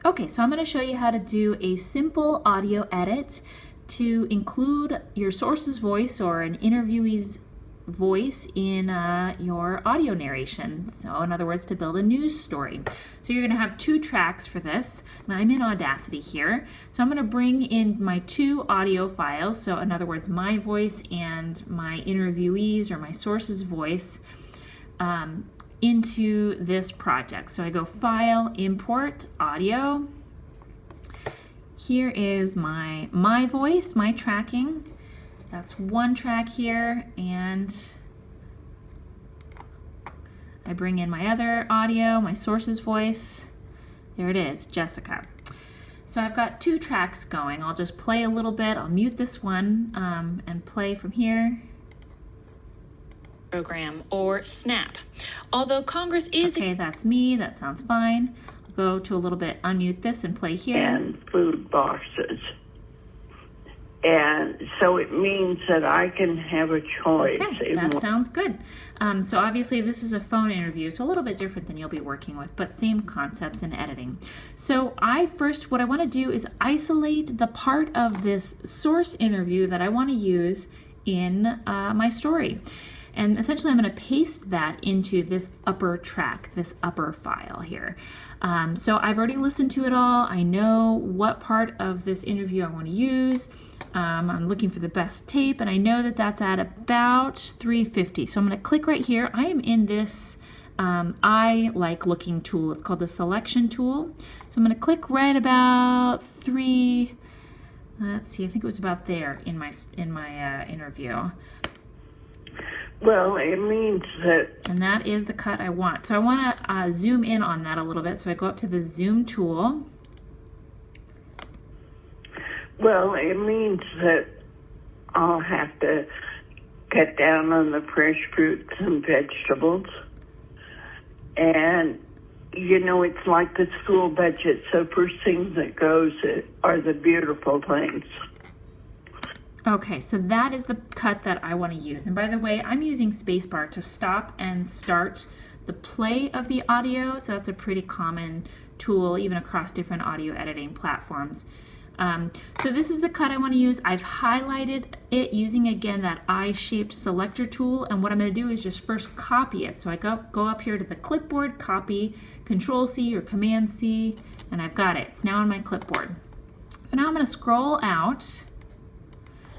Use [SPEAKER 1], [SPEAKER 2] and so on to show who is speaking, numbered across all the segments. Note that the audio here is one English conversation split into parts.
[SPEAKER 1] Okay, so I'm going to show you how to do a simple audio edit to include your source's voice or an interviewee's voice in your audio narration. So in other words, to build a news story. So you're going to have two tracks for this. Now I'm in Audacity here. So I'm going to bring in my two audio files. So in other words, my voice and my interviewee's or my source's voice into this project. So I go File, Import, Audio. Here is my voice, my tracking. That's one track here, and I bring in my other audio, my source's voice. There it is, Jessica. So I've got two tracks going. I'll just play a little bit. I'll mute this one and play from here.
[SPEAKER 2] Program or SNAP. Although Congress is...
[SPEAKER 1] Okay, that's me. That sounds fine. I'll go to a little bit, unmute this and play here.
[SPEAKER 3] And food boxes. And so it means that I can have a choice.
[SPEAKER 1] Okay, that sounds good. So obviously this is a phone interview, so a little bit different than you'll be working with, but same concepts in editing. So what I want to do is isolate the part of this source interview that I want to use in my story. And essentially I'm going to paste that into this upper track, this upper file here. So I've already listened to it all. I know what part of this interview I want to use. I'm looking for the best tape, and I know that that's at about 350. So I'm going to click right here. I am in this I like looking tool. It's called the selection tool. So I'm going to click right about let's see, I think it was about there in my interview.
[SPEAKER 3] Well, it means that...
[SPEAKER 1] And that is the cut I want. So I want to zoom in on that a little bit. So I go up to the zoom tool.
[SPEAKER 3] Well, it means that I'll have to cut down on the fresh fruits and vegetables. And, you know, it's like the school budget. So first things that goes are the beautiful things.
[SPEAKER 1] Okay, so that is the cut that I want to use. And by the way, I'm using spacebar to stop and start the play of the audio. So that's a pretty common tool, even across different audio editing platforms. So this is the cut I want to use. I've highlighted it using, again, that I-shaped selector tool. And what I'm going to do is just first copy it. So I go up here to the clipboard, copy, Control-C or Command-C, and I've got it. It's now on my clipboard. So now I'm going to scroll out,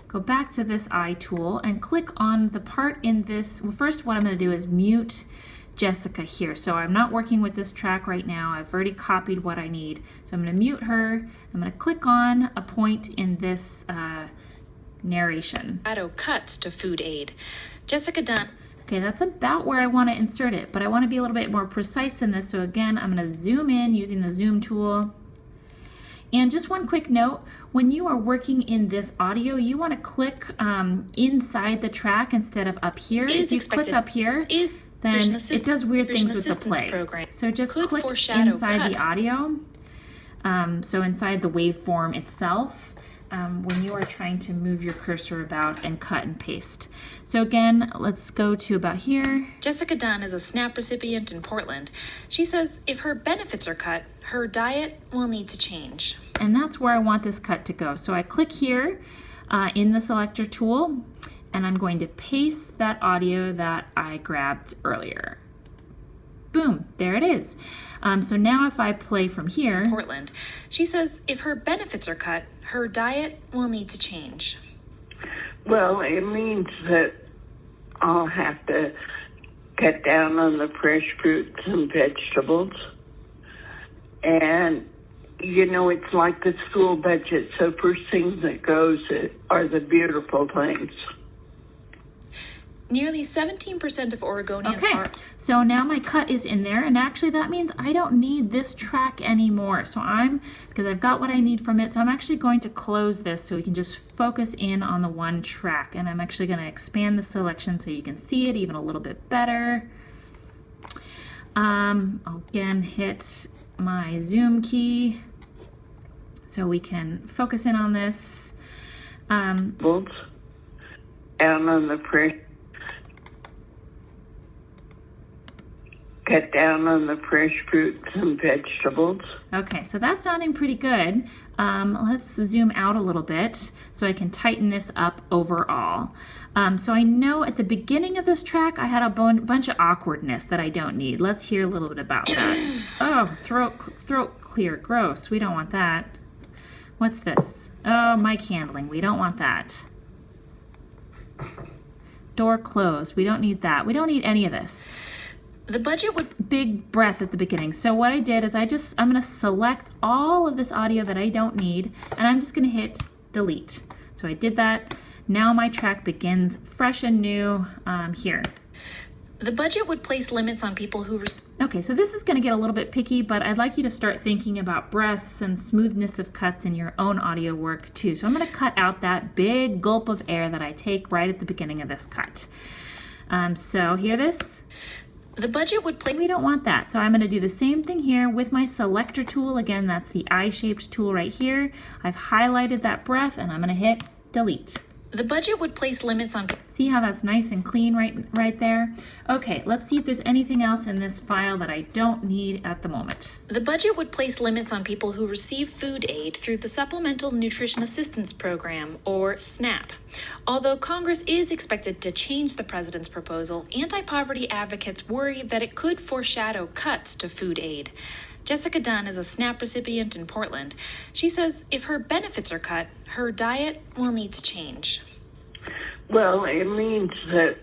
[SPEAKER 1] go back to this I tool, and click on the part in this. Well, first what I'm going to do is mute Jessica here. So I'm not working with this track right now. I've already copied what I need. So I'm going to mute her. I'm going to click on a point in this narration.
[SPEAKER 2] Auto cuts to food aid. Jessica Dunn.
[SPEAKER 1] Okay, that's about where I want to insert it, but I want to be a little bit more precise in this. So again, I'm going to zoom in using the zoom tool. And just one quick note, when you are working in this audio, you want to click inside the track instead of up here. If you click up here, then it does weird things with the play.
[SPEAKER 2] Program.
[SPEAKER 1] So just click inside the audio, so inside the waveform itself, when you are trying to move your cursor about and cut and paste. So again, let's go to about here.
[SPEAKER 2] Jessica Dunn is a SNAP recipient in Portland. She says if her benefits are cut, her diet will need to change.
[SPEAKER 1] And that's where I want this cut to go. So I click here in the selector tool, and I'm going to paste that audio that I grabbed earlier. Boom, there it is. So now if I play from here.
[SPEAKER 2] Portland. She says if her benefits are cut, her diet will need to change.
[SPEAKER 3] Well, it means that I'll have to cut down on the fresh fruits and vegetables. And, you know, it's like the school budget. So first things that goes are the beautiful things.
[SPEAKER 2] Nearly 17% of Oregonians are...
[SPEAKER 1] So now my cut is in there, and actually that means I don't need this track anymore. So because I've got what I need from it, so I'm actually going to close this so we can just focus in on the one track. And I'm actually going to expand the selection so you can see it even a little bit better. I'll again hit my zoom key so we can focus in on this.
[SPEAKER 3] And on the fresh cut down on the fresh fruits and vegetables.
[SPEAKER 1] Okay, so that's sounding pretty good. Let's zoom out a little bit so I can tighten this up overall. So I know at the beginning of this track I had a bunch of awkwardness that I don't need. Let's hear a little bit about that. Oh, throat clear, gross. We don't want that. What's this? Oh, mic handling. We don't want that. Door closed. We don't need that. We don't need any of this.
[SPEAKER 2] The budget would...
[SPEAKER 1] Big breath at the beginning. So what I did is I'm going to select all of this audio that I don't need, and I'm just going to hit delete. So I did that. Now my track begins fresh and new here.
[SPEAKER 2] The budget would place limits on people who...
[SPEAKER 1] Okay, so this is going to get a little bit picky, but I'd like you to start thinking about breaths and smoothness of cuts in your own audio work too. So I'm going to cut out that big gulp of air that I take right at the beginning of this cut. So hear this?
[SPEAKER 2] The budget would play...
[SPEAKER 1] We don't want that. So I'm going to do the same thing here with my selector tool. Again, that's the eye-shaped tool right here. I've highlighted that breath and I'm going to hit delete.
[SPEAKER 2] The budget would place limits on...
[SPEAKER 1] See how that's nice and clean right there? Okay, let's see if there's anything else in this file that I don't need at the moment.
[SPEAKER 2] The budget would place limits on people who receive food aid through the Supplemental Nutrition Assistance Program, or SNAP. Although Congress is expected to change the president's proposal, anti-poverty advocates worry that it could foreshadow cuts to food aid. Jessica Dunn is a SNAP recipient in Portland. She says if her benefits are cut, her diet will need to change.
[SPEAKER 3] Well, it means that...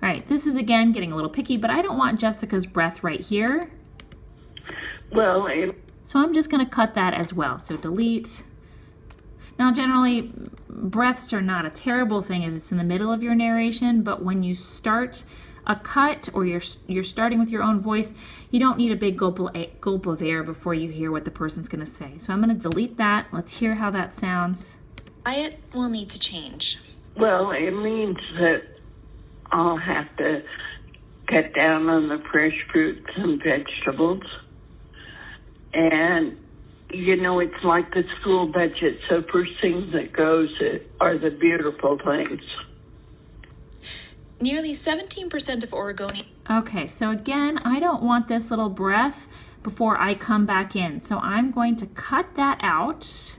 [SPEAKER 1] All right, this is again getting a little picky, but I don't want Jessica's breath right here.
[SPEAKER 3] Well,
[SPEAKER 1] so I'm just going to cut that as well. So delete. Now, generally, breaths are not a terrible thing if it's in the middle of your narration, but when you start a cut or you're starting with your own voice, you don't need a big gulp of air before you hear what the person's going to say. So I'm going to delete that. Let's hear how that sounds.
[SPEAKER 2] Diet will need to change.
[SPEAKER 3] Well, it means that I'll have to cut down on the fresh fruits and vegetables. And, you know, it's like the school budget. So first things that goes are the beautiful things.
[SPEAKER 2] Nearly 17% of Oregonians...
[SPEAKER 1] Okay, so again, I don't want this little breath before I come back in. So I'm going to cut that out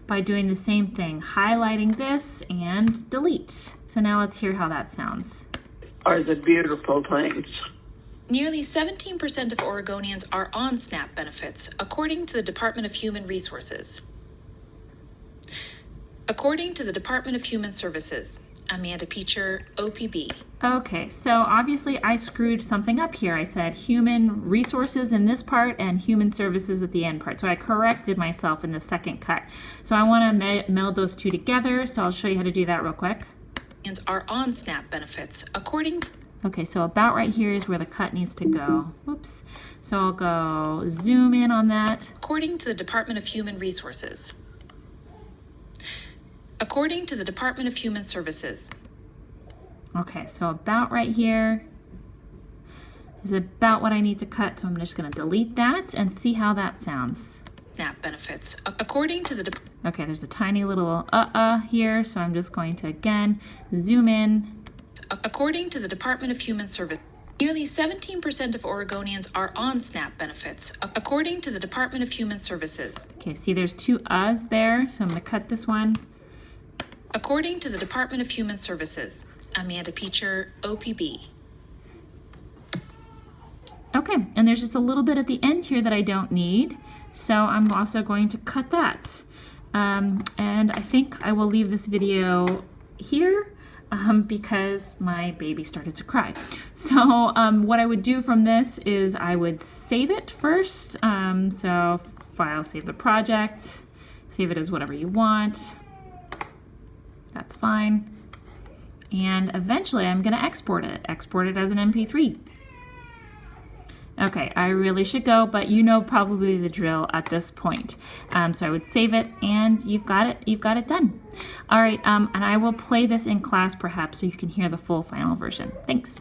[SPEAKER 1] by doing the same thing, highlighting this and delete. So now let's hear how that sounds.
[SPEAKER 3] Are the beautiful things.
[SPEAKER 2] Nearly 17% of Oregonians are on SNAP benefits, according to the Department of Human Resources. According to the Department of Human Services, Amanda Peacher, OPB.
[SPEAKER 1] Okay, so obviously I screwed something up here. I said human resources in this part and human services at the end part. So I corrected myself in the second cut. So I want to meld those two together. So I'll show you how to do that real quick.
[SPEAKER 2] Are on SNAP benefits, according to...
[SPEAKER 1] Okay, so about right here is where the cut needs to go. Whoops. So I'll go zoom in on that.
[SPEAKER 2] According to the Department of Human Resources. According to the Department of Human Services.
[SPEAKER 1] Okay, so about right here is about what I need to cut. So I'm just going to delete that and see how that sounds.
[SPEAKER 2] SNAP benefits. According to the...
[SPEAKER 1] Okay, there's a tiny little here. So I'm just going to, again, zoom in.
[SPEAKER 2] According to the Department of Human Services, nearly 17% of Oregonians are on SNAP benefits, according to the Department of Human Services.
[SPEAKER 1] Okay, see there's two uhs there, so I'm going to cut this one.
[SPEAKER 2] According to the Department of Human Services, Amanda Peacher, OPB.
[SPEAKER 1] Okay, and there's just a little bit at the end here that I don't need, so I'm also going to cut that. And I think I will leave this video here. Because my baby started to cry. So what I would do from this is I would save it first. So file, save the project, save it as whatever you want. That's fine. And eventually I'm gonna export it as an MP3. Okay, I really should go, but you know probably the drill at this point. So I would save it, and you've got it done. All right, and I will play this in class perhaps so you can hear the full final version. Thanks.